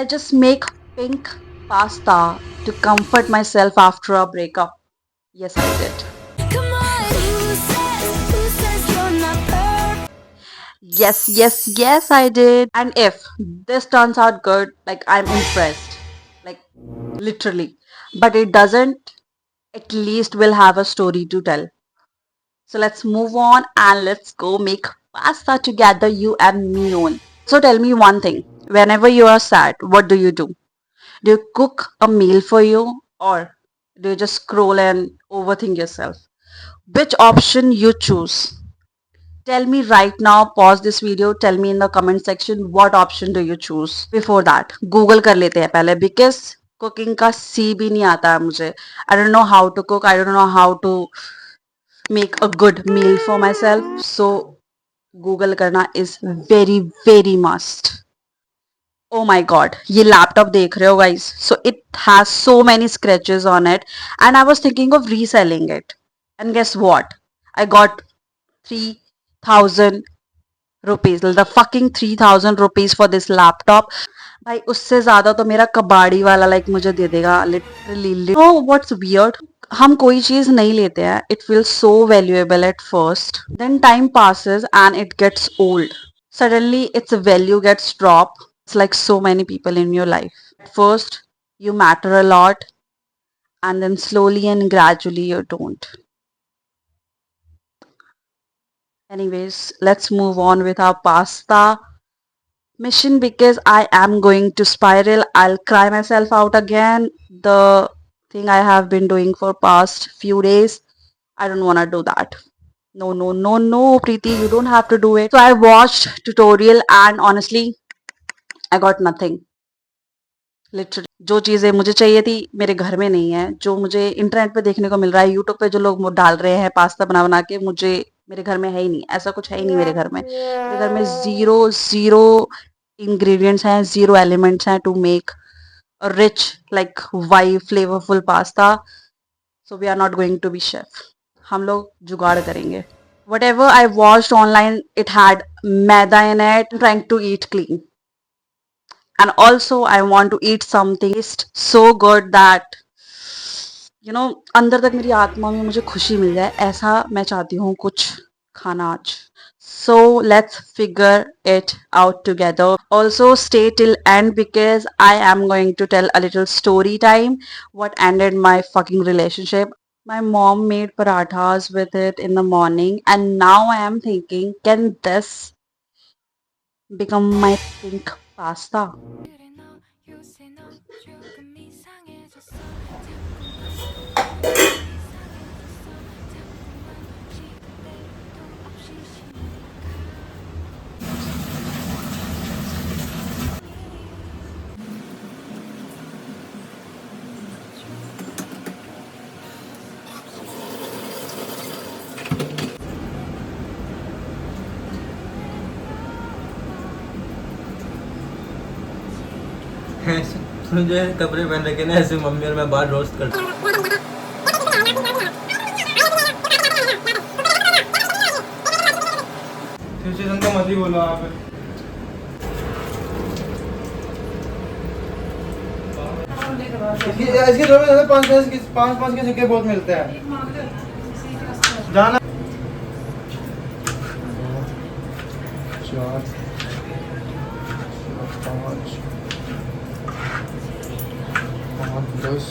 I just make pink pasta to comfort myself after a breakup? Yes, I did. Come on, who says you're not perfect? Yes, I did. And if this turns out good, like I'm impressed. Like literally. But it doesn't, at least we'll have a story to tell. So let's move on and let's go make pasta together, you and me on. So tell me one thing. Whenever you are sad, what do you do? Do you cook a meal for you or do you just scroll and overthink yourself? Which option you choose? Tell me right now, pause this video, tell me in the comment section what option do you choose. Before that, Google कर लेते हैं पहले because cooking का C भी नहीं आता है मुझे. I don't know how to cook, I don't know how to make a good meal for myself. So Google करना is very very must. Oh my god, ये laptop देख रहे हो guys. So it has so many scratches on it and I was thinking of reselling it. And guess what? I got 3,000 rupees. The fucking 3,000 rupees for this laptop. भाई उससे ज्यादा तो मेरा कबाड़ी वाला लाइक मुझे दे देगा लिटरली. नो व्हाट्स वियर्ड, हम कोई चीज नहीं लेते हैं, it feels so valuable at first, then time passes and it gets old. Suddenly its value gets dropped. It's like so many people in your life. At first you matter a lot and then slowly and gradually you don't. Anyways, let's move on with our pasta mission because I am going to spiral. I'll cry myself out again. The thing I have been doing for past few days, I don't want to do that. No, Preeti, you don't have to do it. So I watched tutorial and honestly, I got nothing. Literally जो चीज़ें मुझे चाहिए थी मेरे घर में नहीं है, जो मुझे इंटरनेट पे देखने को मिल रहा है, यूट्यूब पे जो लोग डाल रहे हैं पास्ता बना बना के, मुझे मेरे घर में है ही नहीं, ऐसा कुछ है ही नहीं मेरे घर में. मेरे घर में ज़ीरो ज़ीरो इंग्रेडिएंट्स हैं, ज़ीरो एलिमेंट्स हैं to make a rich like why flavourful pasta. So we are not going to be chef. हम लोग जुगाड़ करेंगे. Whatever I watched online, it had maida in it. I'm trying to eat clean. And also I want to eat something so good that अंदर तक मेरी आत्मा में मुझे खुशी मिल जाए, ऐसा मैं चाहती हूँ कुछ खाना आज. So let's figure it out together. Also stay till end because I am going to tell a little story time what ended my fucking relationship. My mom made parathas with it in the morning and now I am thinking, can this become my pink pasta? 그래 너 요새 너 조금 이상해졌어 자꾸만 시도 없이 ऐसे तो जो है कपड़े पहन रखे ना, ऐसे mummy और मैं बाहर रोस्ट करते. सिचुएशन तो मत ही बोलो आप. इसकी जरूरत है. पाँच पाँच के सिक्के बहुत मिलते हैं. जाना चार पाँच 10.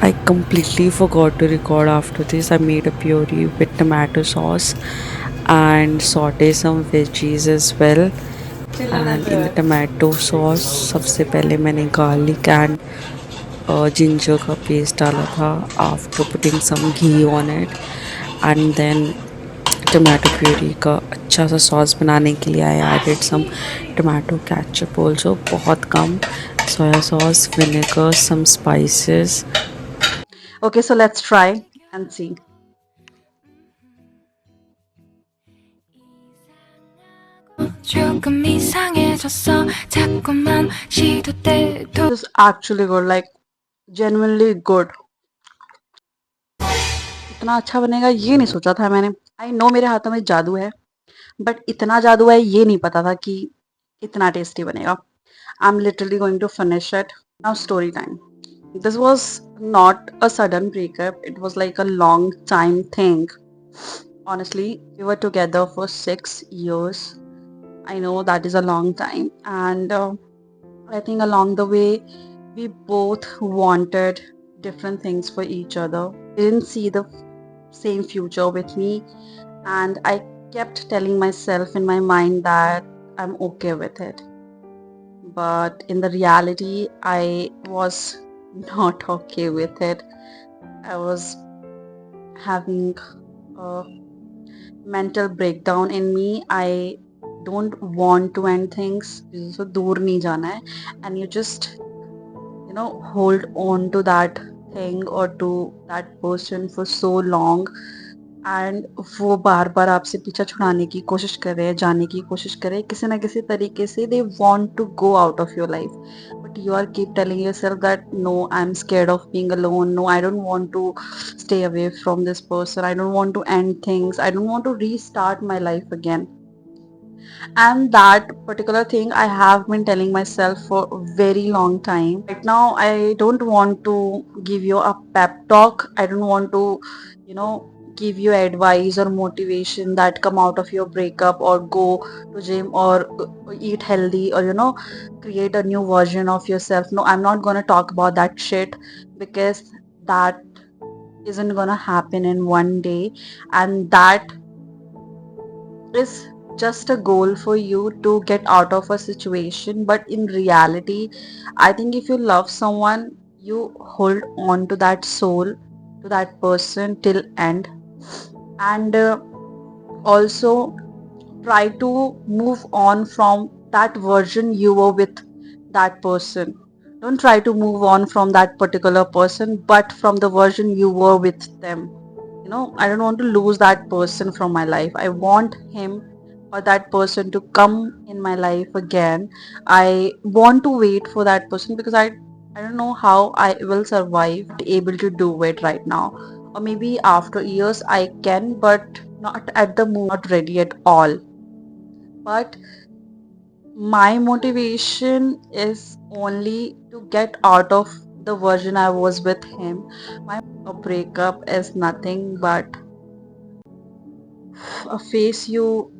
I completely forgot to record after this. I made a puree with tomato sauce and saute some veggies as well. And in the tomato sauce, सबसे पहले मैंने garlic and ginger का paste डाला था after putting some ghee on it. And then tomato puree का अच्छा सा sauce बनाने के लिए I added some tomato ketchup also, बहुत कम, soya sauce, vinegar, some spices. Okay, so let's try and see. 조금 이상해졌어 자꾸만 시도 때도 This is actually good, like genuinely good. इतना अच्छा बनेगा ये नहीं सोचा था मैंने. आई नो मेरे हाथों में जादू है, बट इतना जादू है ये नहीं पता था कि इतना टेस्टी बनेगा. I'm literally going to finish it. Now story time. This was not a sudden breakup. It was like a long time thing. Honestly, we were together for 6 years. I know that is a long time, and I think along the way we both wanted different things for each other. We didn't see the same future with me, and I kept telling myself in my mind that I'm okay with it. But in the reality, I was not okay with it. I was having a mental breakdown in me. I don't want to end things. So दूर नहीं जाना है, and you just hold on to that thing or to that person for so long, and वो बार बार आपसे पीछा छुड़ाने की कोशिश कर रहे हैं, जाने की कोशिश कर रहे हैं किसी ना किसी तरीके से. They want to go out of your life, but you are keep telling yourself that no, I am scared of being alone, no I don't want to stay away from this person, I don't want to end things, I don't want to restart my life again. And that particular thing I have been telling myself for a very long time. Right now I don't want to give you a pep talk, I don't want to give you advice or motivation that come out of your breakup, or go to gym, or eat healthy, or create a new version of yourself. No, I'm not gonna talk about that shit, because that isn't gonna happen in one day, and that is just a goal for you to get out of a situation. But in reality, I think if you love someone, you hold on to that soul, to that person till end, and also try to move on from that version you were with that person. Don't try to move on from that particular person, but from the version you were with them. I don't want to lose that person from my life. I want him or that person to come in my life again. I want to wait for that person, because I don't know how I will survive able to do it right now. Or maybe after years I can, but not at the moment, not ready at all. But my motivation is only to get out of the version I was with him. A breakup is nothing but a phase you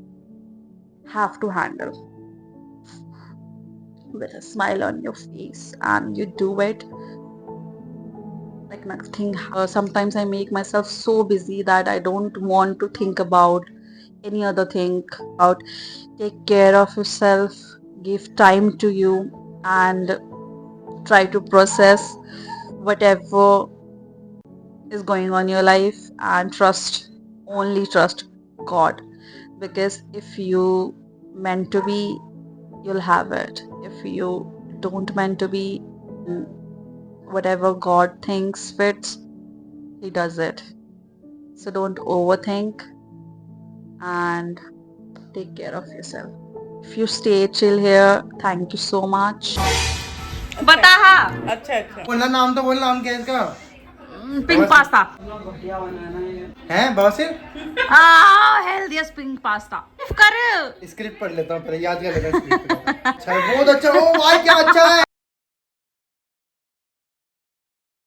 have to handle with a smile on your face, and you do it like nothing. Sometimes I make myself so busy that I don't want to think about any other thing. About take care of yourself, give time to you, and try to process whatever is going on in your life, and only trust God, because if you meant to be, you'll have it. If you don't meant to be, whatever God thinks fits, he does it. So don't overthink, and take care of yourself. If you stay chill here, thank you so much. बता हाँ अच्छा अच्छा बोलना, नाम तो बोल, नाम क्या है इसका? पिंक पास्ता है बवासीर? हेल्दीएस्ट पिंक पास्ता कर स्क्रिप्ट पढ़ लेता हूँ पहले, याद कर लेता हूँ स्क्रिप्ट। अच्छा बहुत अच्छा, ओ भाई क्या अच्छा है।